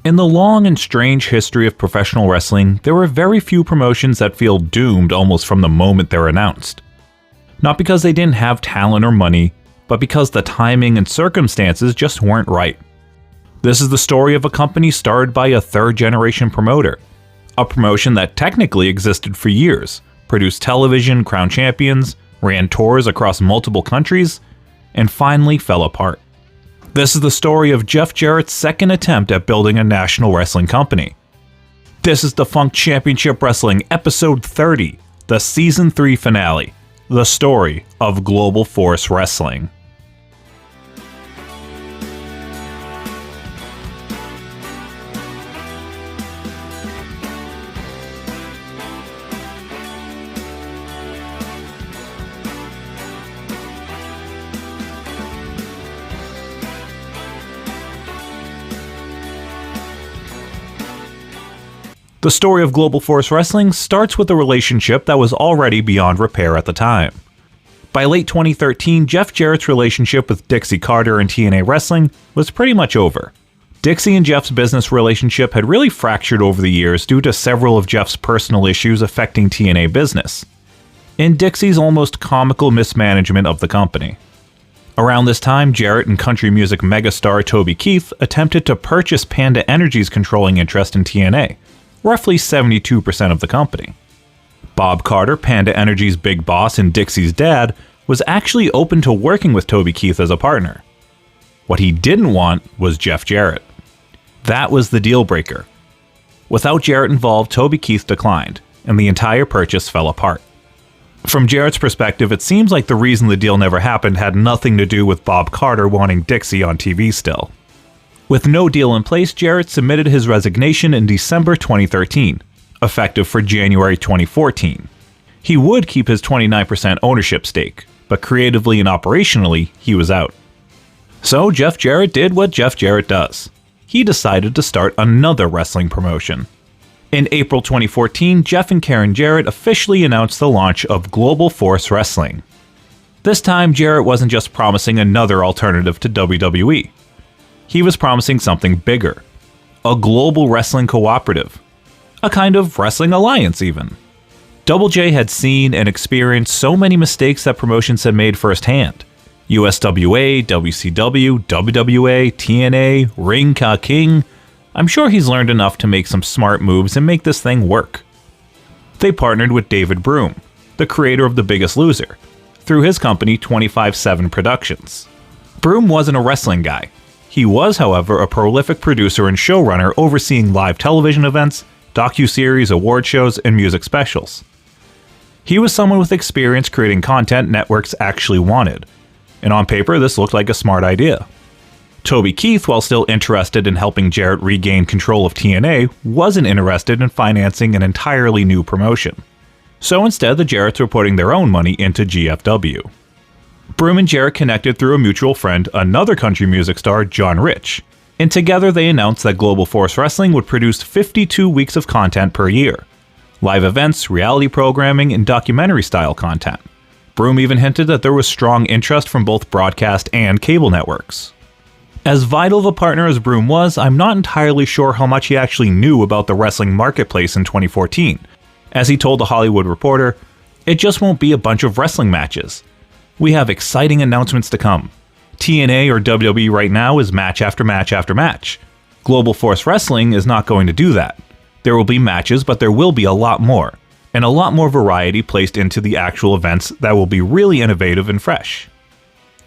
In the long and strange history of professional wrestling, there are very few promotions that feel doomed almost from the moment they're announced. Not because they didn't have talent or money, but because the timing and circumstances just weren't right. This is the story of a company started by a third-generation promoter. A promotion that technically existed for years, produced television, crowned champions, ran tours across multiple countries, and finally fell apart. This is the story of Jeff Jarrett's second attempt at building a national wrestling company. This is Defunct Championship Wrestling Episode 30, the Season 3 finale, the story of Global Force Wrestling. The story of Global Force Wrestling starts with a relationship that was already beyond repair at the time. By late 2013, Jeff Jarrett's relationship with Dixie Carter and TNA Wrestling was pretty much over. Dixie and Jeff's business relationship had really fractured over the years due to several of Jeff's personal issues affecting TNA business, and Dixie's almost comical mismanagement of the company. Around this time, Jarrett and country music megastar Toby Keith attempted to purchase Panda Energy's controlling interest in TNA, roughly 72% of the company. Bob Carter, Panda Energy's big boss and Dixie's dad, was actually open to working with Toby Keith as a partner. What he didn't want was Jeff Jarrett. That was the deal breaker. Without Jarrett involved, Toby Keith declined, and the entire purchase fell apart. From Jarrett's perspective, it seems like the reason the deal never happened had nothing to do with Bob Carter wanting Dixie on TV still. With no deal in place, Jarrett submitted his resignation in December 2013, effective for January 2014. He would keep his 29% ownership stake, but creatively and operationally, he was out. So Jeff Jarrett did what Jeff Jarrett does. He decided to start another wrestling promotion. In April 2014, Jeff and Karen Jarrett officially announced the launch of Global Force Wrestling. This time, Jarrett wasn't just promising another alternative to WWE. He was promising something bigger. A global wrestling cooperative. A kind of wrestling alliance even. Double J had seen and experienced so many mistakes that promotions had made firsthand. USWA, WCW, WWA, TNA, Ring Ka King. I'm sure he's learned enough to make some smart moves and make this thing work. They partnered with David Broom, the creator of The Biggest Loser, through his company 25/7 Productions. Broom wasn't a wrestling guy. He was, however, a prolific producer and showrunner overseeing live television events, docuseries, award shows, and music specials. He was someone with experience creating content networks actually wanted, and on paper this looked like a smart idea. Toby Keith, while still interested in helping Jarrett regain control of TNA, wasn't interested in financing an entirely new promotion. So instead, the Jarretts were putting their own money into GFW. Broom and Jarrett connected through a mutual friend, another country music star, John Rich, and together they announced that Global Force Wrestling would produce 52 weeks of content per year. Live events, reality programming, and documentary-style content. Broom even hinted that there was strong interest from both broadcast and cable networks. As vital of a partner as Broom was, I'm not entirely sure how much he actually knew about the wrestling marketplace in 2014. As he told The Hollywood Reporter, "It just won't be a bunch of wrestling matches. We have exciting announcements to come. TNA or WWE right now is match after match after match. Global Force Wrestling is not going to do that. There will be matches, but there will be a lot more, and a lot more variety placed into the actual events that will be really innovative and fresh."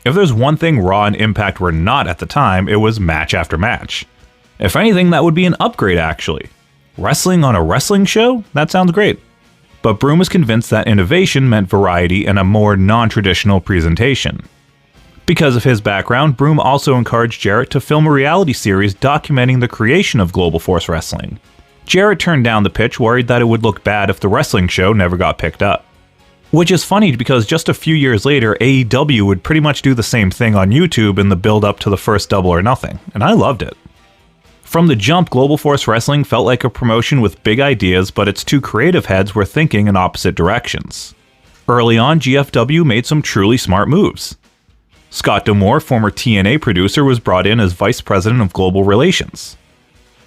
If there's one thing Raw and Impact were not at the time, it was match after match. If anything, that would be an upgrade actually. Wrestling on a wrestling show? That sounds great. But Broom was convinced that innovation meant variety and a more non-traditional presentation. Because of his background, Broom also encouraged Jarrett to film a reality series documenting the creation of Global Force Wrestling. Jarrett turned down the pitch, worried that it would look bad if the wrestling show never got picked up. Which is funny because just a few years later, AEW would pretty much do the same thing on YouTube in the build-up to the first Double or Nothing, and I loved it. From the jump, Global Force Wrestling felt like a promotion with big ideas, but its two creative heads were thinking in opposite directions. Early on, GFW made some truly smart moves. Scott D'Amore, former TNA producer, was brought in as Vice President of Global Relations.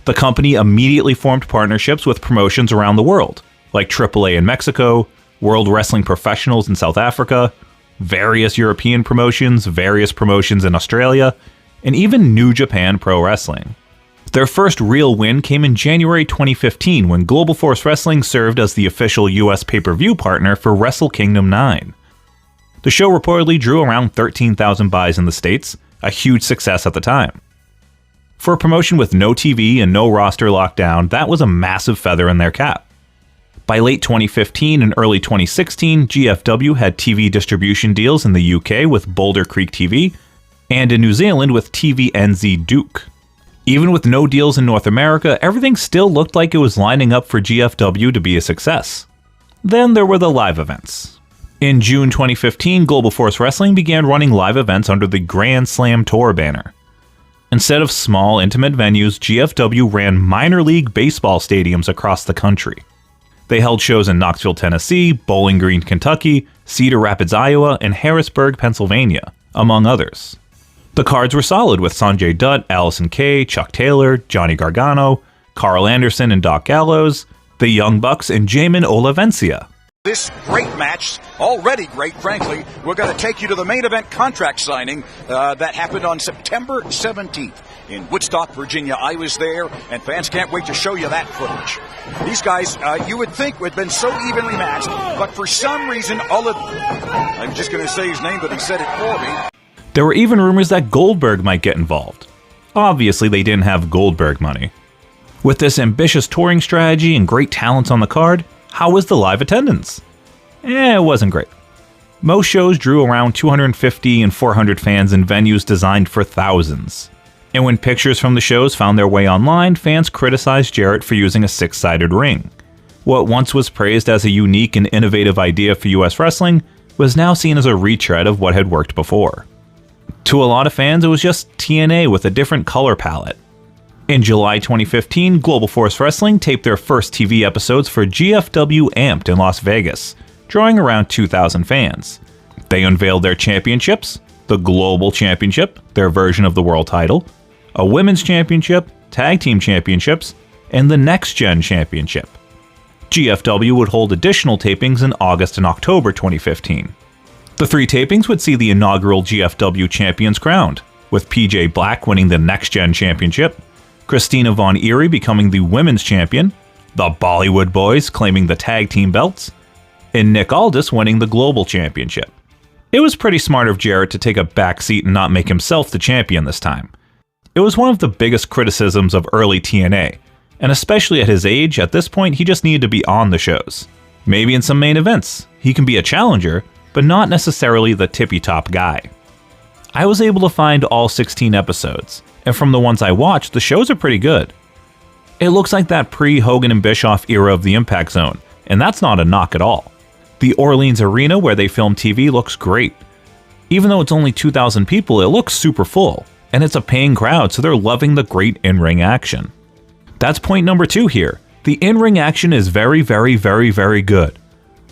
The company immediately formed partnerships with promotions around the world, like AAA in Mexico, World Wrestling Professionals in South Africa, various European promotions, various promotions in Australia, and even New Japan Pro Wrestling. Their first real win came in January 2015 when Global Force Wrestling served as the official US pay-per-view partner for Wrestle Kingdom 9. The show reportedly drew around 13,000 buys in the States, a huge success at the time. For a promotion with no TV and no roster lockdown, that was a massive feather in their cap. By late 2015 and early 2016, GFW had TV distribution deals in the UK with Boulder Creek TV, and in New Zealand with TVNZ Duke. Even with no deals in North America, everything still looked like it was lining up for GFW to be a success. Then there were the live events. In June 2015, Global Force Wrestling began running live events under the Grand Slam Tour banner. Instead of small, intimate venues, GFW ran minor league baseball stadiums across the country. They held shows in Knoxville, Tennessee, Bowling Green, Kentucky, Cedar Rapids, Iowa, and Harrisburg, Pennsylvania, among others. The cards were solid with Sanjay Dutt, Allison Kay, Chuck Taylor, Johnny Gargano, Carl Anderson and Doc Gallows, the Young Bucks, and Jamin Olavencia. This great match, already great, frankly. We're going to take you to the main event contract signing that happened on September 17th in Woodstock, Virginia. I was there, and fans can't wait to show you that footage. These guys, you would think would have been so evenly matched, but for some reason, I'm just going to say his name, but he said it for me. There were even rumors that Goldberg might get involved. Obviously, they didn't have Goldberg money. With this ambitious touring strategy and great talents on the card, how was the live attendance? It wasn't great. Most shows drew around 250 and 400 fans in venues designed for thousands. And when pictures from the shows found their way online, fans criticized Jarrett for using a six-sided ring. What once was praised as a unique and innovative idea for US wrestling was now seen as a retread of what had worked before. To a lot of fans, it was just TNA with a different color palette. In July 2015, Global Force Wrestling taped their first TV episodes for GFW Amped in Las Vegas, drawing around 2,000 fans. They unveiled their championships, the Global Championship, their version of the world title, a Women's Championship, Tag Team Championships, and the Next Gen Championship. GFW would hold additional tapings in August and October 2015. The three tapings would see the inaugural GFW champions crowned, with PJ Black winning the Next Gen Championship, Christina Von Eerie becoming the Women's Champion, the Bollywood Boys claiming the Tag Team belts, and Nick Aldis winning the Global Championship. It was pretty smart of Jarrett to take a backseat and not make himself the champion this time. It was one of the biggest criticisms of early TNA, and especially at his age, at this point he just needed to be on the shows. Maybe in some main events, he can be a challenger, but not necessarily the tippy-top guy. I was able to find all 16 episodes, and from the ones I watched, the shows are pretty good. It looks like that pre-Hogan and Bischoff era of the Impact Zone, and that's not a knock at all. The Orleans Arena where they filmed TV looks great. Even though it's only 2,000 people, it looks super full, and it's a paying crowd, so they're loving the great in-ring action. That's point number 2 here. The in-ring action is very, very, very, very good.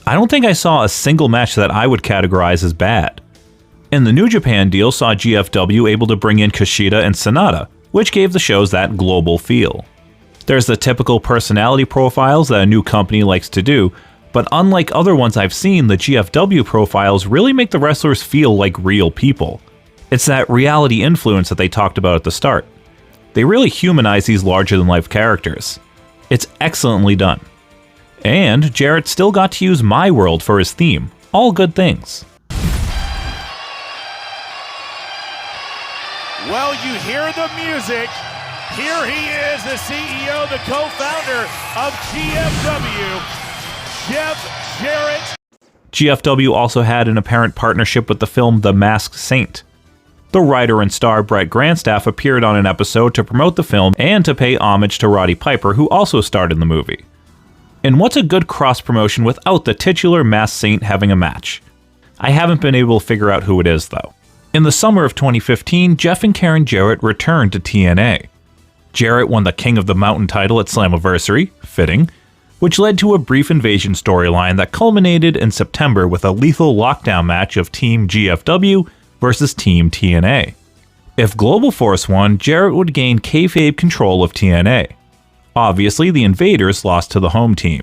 I don't think I saw a single match that I would categorize as bad. And the New Japan deal saw GFW able to bring in Kushida and Sonata, which gave the shows that global feel. There's the typical personality profiles that a new company likes to do, but unlike other ones I've seen, the GFW profiles really make the wrestlers feel like real people. It's that reality influence that they talked about at the start. They really humanize these larger-than-life characters. It's excellently done. And Jarrett still got to use My World for his theme. All good things. Well, you hear the music. Here he is, the CEO, the co-founder of GFW, Jeff Jarrett. GFW also had an apparent partnership with the film The Masked Saint. The writer and star Brett Grandstaff appeared on an episode to promote the film and to pay homage to Roddy Piper, who also starred in the movie. And what's a good cross-promotion without the titular Masked Saint having a match? I haven't been able to figure out who it is, though. In the summer of 2015, Jeff and Karen Jarrett returned to TNA. Jarrett won the King of the Mountain title at Slammiversary, fitting, which led to a brief invasion storyline that culminated in September with a lethal lockdown match of Team GFW versus Team TNA. If Global Force won, Jarrett would gain kayfabe control of TNA. Obviously, the Invaders lost to the home team.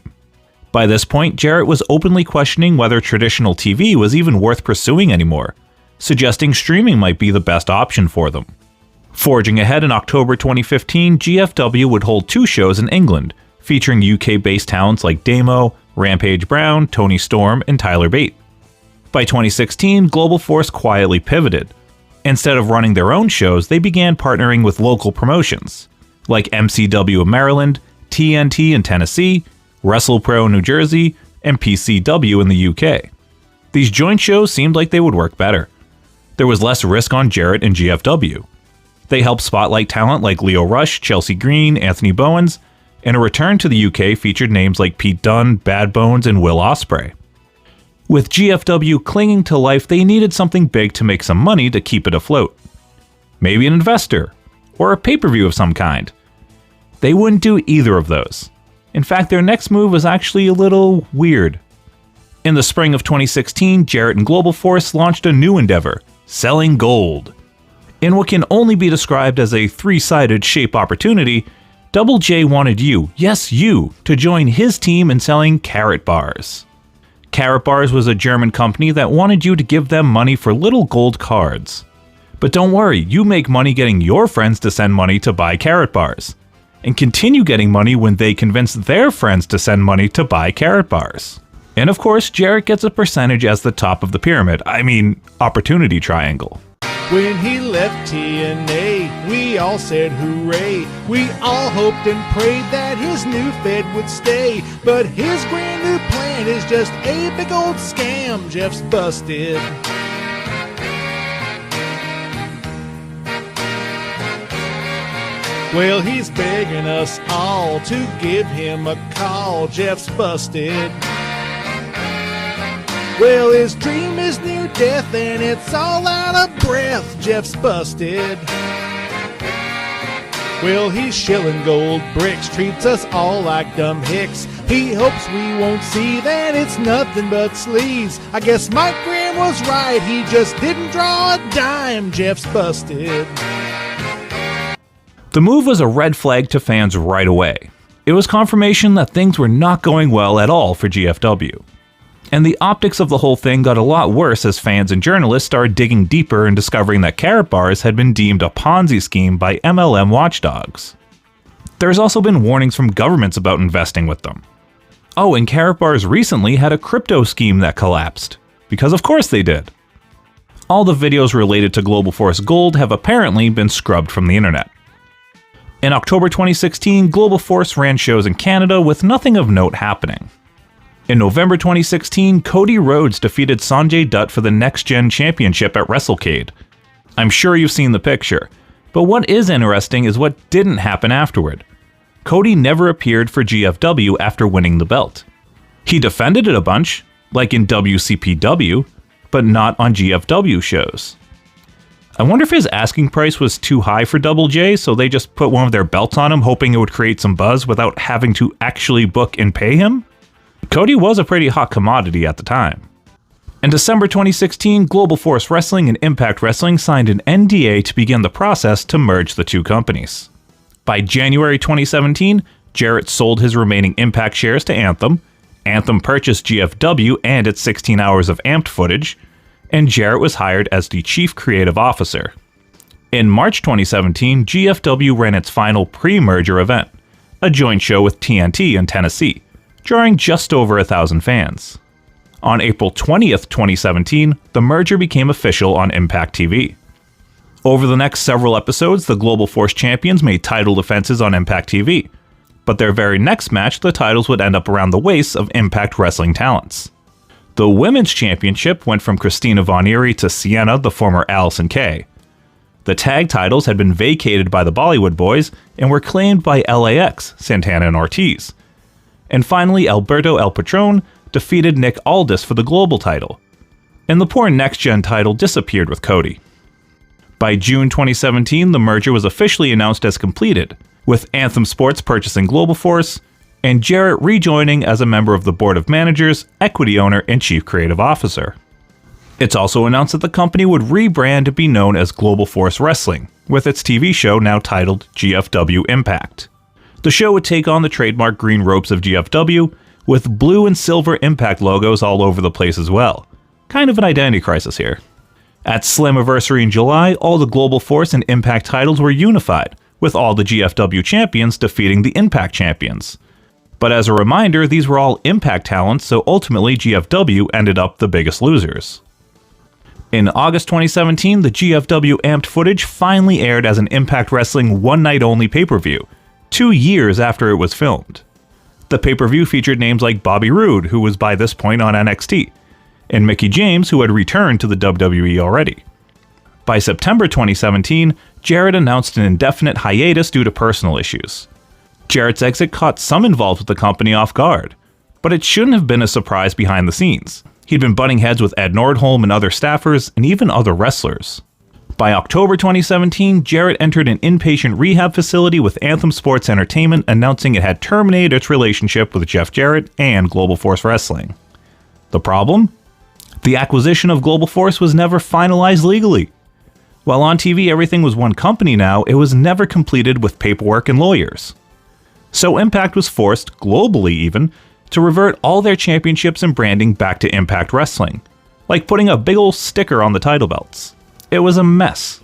By this point, Jarrett was openly questioning whether traditional TV was even worth pursuing anymore, suggesting streaming might be the best option for them. Forging ahead in October 2015, GFW would hold 2 shows in England, featuring UK-based talents like Damo, Rampage Brown, Tony Storm, and Tyler Bate. By 2016, Global Force quietly pivoted. Instead of running their own shows, they began partnering with local promotions, like MCW in Maryland, TNT in Tennessee, WrestlePro in New Jersey, and PCW in the UK. These joint shows seemed like they would work better. There was less risk on Jarrett and GFW. They helped spotlight talent like Leo Rush, Chelsea Green, Anthony Bowens, and a return to the UK featured names like Pete Dunne, Bad Bones, and Will Ospreay. With GFW clinging to life, they needed something big to make some money to keep it afloat. Maybe an investor, or a pay-per-view of some kind. They wouldn't do either of those. In fact, their next move was actually a little weird. In the spring of 2016, Jarrett and Global Force launched a new endeavor, selling gold. In what can only be described as a 3-sided shape opportunity, Double J wanted you, yes you, to join his team in selling Carrot Bars. Carrot Bars was a German company that wanted you to give them money for little gold cards. But don't worry, you make money getting your friends to send money to buy Carrot Bars, and continue getting money when they convince their friends to send money to buy Carrot Bars. And of course, Jarrett gets a percentage as the top of the pyramid, opportunity triangle. When he left TNA, we all said hooray. We all hoped and prayed that his new Fed would stay. But his brand new plan is just a big old scam. Jeff's busted. Well, he's begging us all to give him a call. Jeff's busted. Well, his dream is near death and it's all out of breath. Jeff's busted. Well, he's shilling gold bricks, treats us all like dumb hicks. He hopes we won't see that it's nothing but sleaze. I guess Mike Graham was right, he just didn't draw a dime. Jeff's busted. The move was a red flag to fans right away. It was confirmation that things were not going well at all for GFW. And the optics of the whole thing got a lot worse as fans and journalists started digging deeper and discovering that Carrot Bars had been deemed a Ponzi scheme by MLM watchdogs. There's also been warnings from governments about investing with them. Oh, and Carrot Bars recently had a crypto scheme that collapsed. Because of course they did. All the videos related to Global Force Gold have apparently been scrubbed from the internet. In October 2016, Global Force ran shows in Canada with nothing of note happening. In November 2016, Cody Rhodes defeated Sanjay Dutt for the Next Gen Championship at WrestleCade. I'm sure you've seen the picture, but what is interesting is what didn't happen afterward. Cody never appeared for GFW after winning the belt. He defended it a bunch, like in WCPW, but not on GFW shows. I wonder if his asking price was too high for Double J, so they just put one of their belts on him hoping it would create some buzz without having to actually book and pay him? Cody was a pretty hot commodity at the time. In December 2016, Global Force Wrestling and Impact Wrestling signed an NDA to begin the process to merge the two companies. By January 2017, Jarrett sold his remaining Impact shares to Anthem, Anthem purchased GFW and its 16 hours of Amped footage, and Jarrett was hired as the Chief Creative Officer. In March 2017, GFW ran its final pre-merger event, a joint show with TNT in Tennessee, drawing just over 1,000 fans. On April 20th, 2017, the merger became official on Impact TV. Over the next several episodes, the Global Force champions made title defenses on Impact TV, but their very next match, the titles would end up around the waists of Impact Wrestling talents. The Women's Championship went from Christina Von Eerie to Sienna, the former Allison Kay. The tag titles had been vacated by the Bollywood Boys and were claimed by LAX, Santana and Ortiz. And finally, Alberto El Patron defeated Nick Aldis for the global title. And the poor Next Gen title disappeared with Cody. By June 2017, the merger was officially announced as completed, with Anthem Sports purchasing Global Force, and Jarrett rejoining as a member of the Board of Managers, equity owner, and Chief Creative Officer. It's also announced that the company would rebrand to be known as Global Force Wrestling, with its TV show now titled GFW Impact. The show would take on the trademark green ropes of GFW, with blue and silver Impact logos all over the place as well. Kind of an identity crisis here. At Slammiversary in July, all the Global Force and Impact titles were unified, with all the GFW champions defeating the Impact champions. But as a reminder, these were all Impact talents, so ultimately GFW ended up the biggest losers. In August 2017, the GFW Amped footage finally aired as an Impact Wrestling one-night-only pay-per-view, 2 years after it was filmed. The pay-per-view featured names like Bobby Roode, who was by this point on NXT, and Mickie James, who had returned to the WWE already. By September 2017, Jarrett announced an indefinite hiatus due to personal issues. Jarrett's exit caught some involved with the company off guard, but it shouldn't have been a surprise behind the scenes. He'd been butting heads with Ed Nordholm and other staffers, and even other wrestlers. By October 2017, Jarrett entered an inpatient rehab facility with Anthem Sports Entertainment, announcing it had terminated its relationship with Jeff Jarrett and Global Force Wrestling. The problem? The acquisition of Global Force was never finalized legally. While on TV everything was one company now, it was never completed with paperwork and lawyers. So Impact was forced, globally even, to revert all their championships and branding back to Impact Wrestling, like putting a big ol' sticker on the title belts. It was a mess.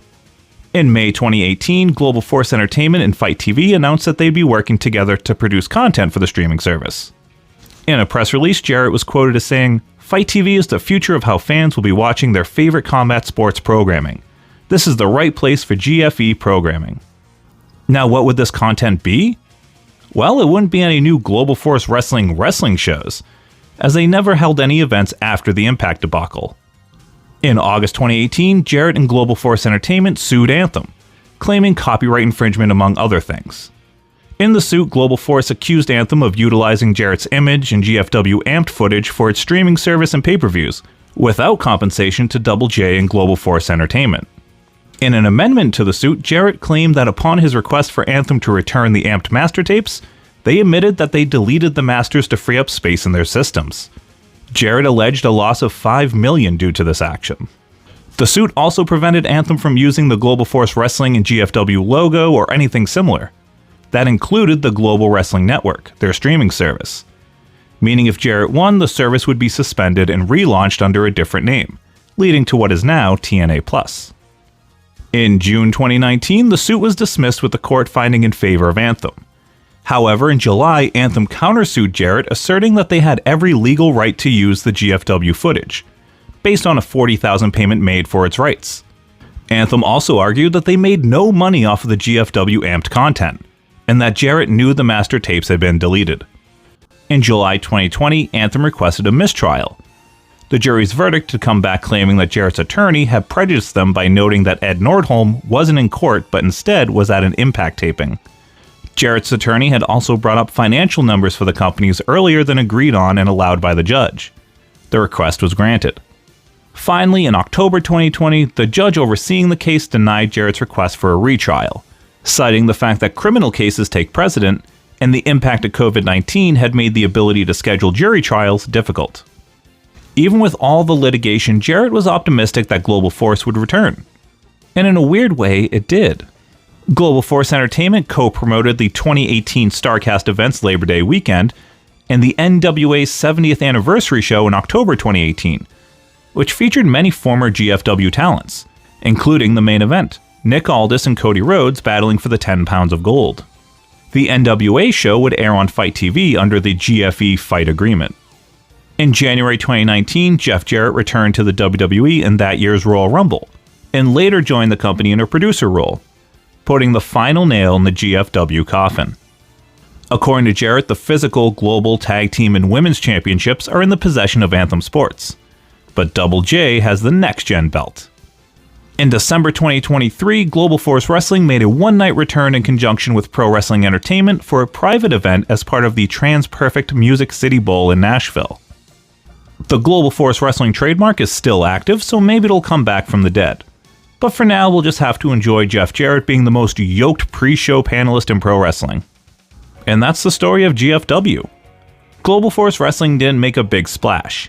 In May 2018, Global Force Entertainment and Fight TV announced that they'd be working together to produce content for the streaming service. In a press release, Jarrett was quoted as saying, "Fight TV is the future of how fans will be watching their favorite combat sports programming. This is the right place for GFE programming." Now, what would this content be? Well, it wouldn't be any new Global Force wrestling shows, as they never held any events after the Impact debacle. In August 2018, Jarrett and Global Force Entertainment sued Anthem, claiming copyright infringement among other things. In the suit, Global Force accused Anthem of utilizing Jarrett's image and GFW Amped footage for its streaming service and pay-per-views, without compensation to Double J and Global Force Entertainment. In an amendment to the suit, Jarrett claimed that upon his request for Anthem to return the Amped master tapes, they admitted that they deleted the masters to free up space in their systems. Jarrett alleged a loss of $5 million due to this action. The suit also prevented Anthem from using the Global Force Wrestling and GFW logo or anything similar. That included the Global Wrestling Network, their streaming service. Meaning if Jarrett won, the service would be suspended and relaunched under a different name, leading to what is now TNA+. In June 2019, the suit was dismissed with the court finding in favor of Anthem. However, in July, Anthem countersued Jarrett, asserting that they had every legal right to use the GFW footage, based on a $40,000 payment made for its rights. Anthem also argued that they made no money off of the GFW Amped content, and that Jarrett knew the master tapes had been deleted. In July 2020, Anthem requested a mistrial. The jury's verdict had come back claiming that Jarrett's attorney had prejudiced them by noting that Ed Nordholm wasn't in court but instead was at an Impact taping. Jarrett's attorney had also brought up financial numbers for the companies earlier than agreed on and allowed by the judge. The request was granted. Finally, in October 2020, the judge overseeing the case denied Jarrett's request for a retrial, citing the fact that criminal cases take precedent and the impact of COVID-19 had made the ability to schedule jury trials difficult. Even with all the litigation, Jarrett was optimistic that Global Force would return. And in a weird way, it did. Global Force Entertainment co-promoted the 2018 StarCast events Labor Day weekend and the NWA's 70th anniversary show in October 2018, which featured many former GFW talents, including the main event, Nick Aldis and Cody Rhodes battling for the 10 pounds of gold. The NWA show would air on Fight TV under the GFE Fight Agreement. In January 2019, Jeff Jarrett returned to the WWE in that year's Royal Rumble, and later joined the company in a producer role, putting the final nail in the GFW coffin. According to Jarrett, the physical global tag team and women's championships are in the possession of Anthem Sports, but Double J has the next-gen belt. In December 2023, Global Force Wrestling made a one-night return in conjunction with Pro Wrestling Entertainment for a private event as part of the Trans-Perfect Music City Bowl in Nashville. The Global Force Wrestling trademark is still active, so maybe it'll come back from the dead. But for now, we'll just have to enjoy Jeff Jarrett being the most yoked pre-show panelist in pro wrestling. And that's the story of GFW. Global Force Wrestling didn't make a big splash.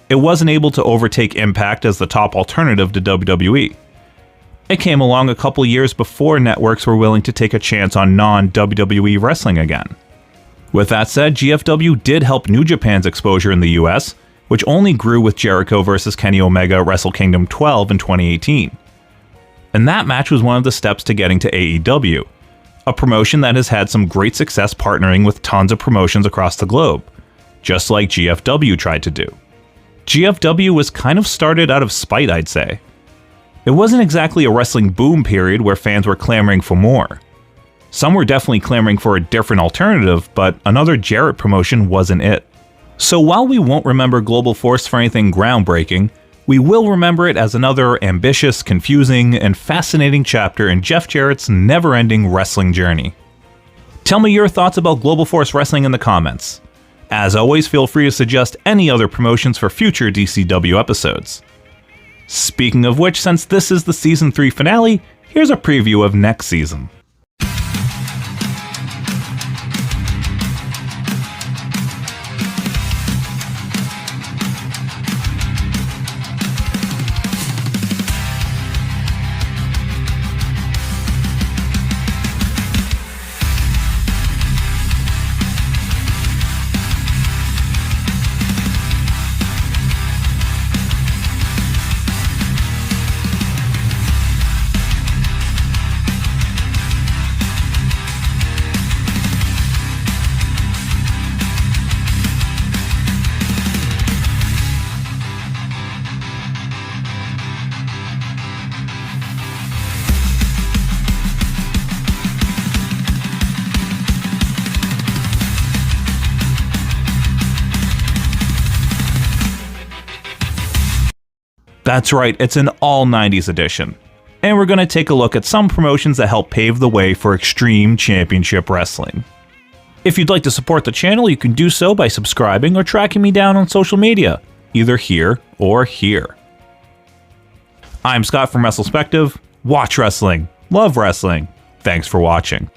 It wasn't able to overtake Impact as the top alternative to WWE. It came along a couple years before networks were willing to take a chance on non-WWE wrestling again. With that said, GFW did help New Japan's exposure in the US, which only grew with Jericho vs. Kenny Omega at Wrestle Kingdom 12 in 2018. And that match was one of the steps to getting to AEW, a promotion that has had some great success partnering with tons of promotions across the globe, just like GFW tried to do. GFW was kind of started out of spite, I'd say. It wasn't exactly a wrestling boom period where fans were clamoring for more. Some were definitely clamoring for a different alternative, but another Jarrett promotion wasn't it. So while we won't remember Global Force for anything groundbreaking, we will remember it as another ambitious, confusing, and fascinating chapter in Jeff Jarrett's never-ending wrestling journey. Tell me your thoughts about Global Force Wrestling in the comments. As always, feel free to suggest any other promotions for future DCW episodes. Speaking of which, since this is the Season 3 finale, here's a preview of next season. That's right, it's an all-90s edition. And we're going to take a look at some promotions that help pave the way for Extreme Championship Wrestling. If you'd like to support the channel, you can do so by subscribing or tracking me down on social media, either here or here. I'm Scott from WrestleSpective. Watch wrestling, love wrestling. Thanks for watching.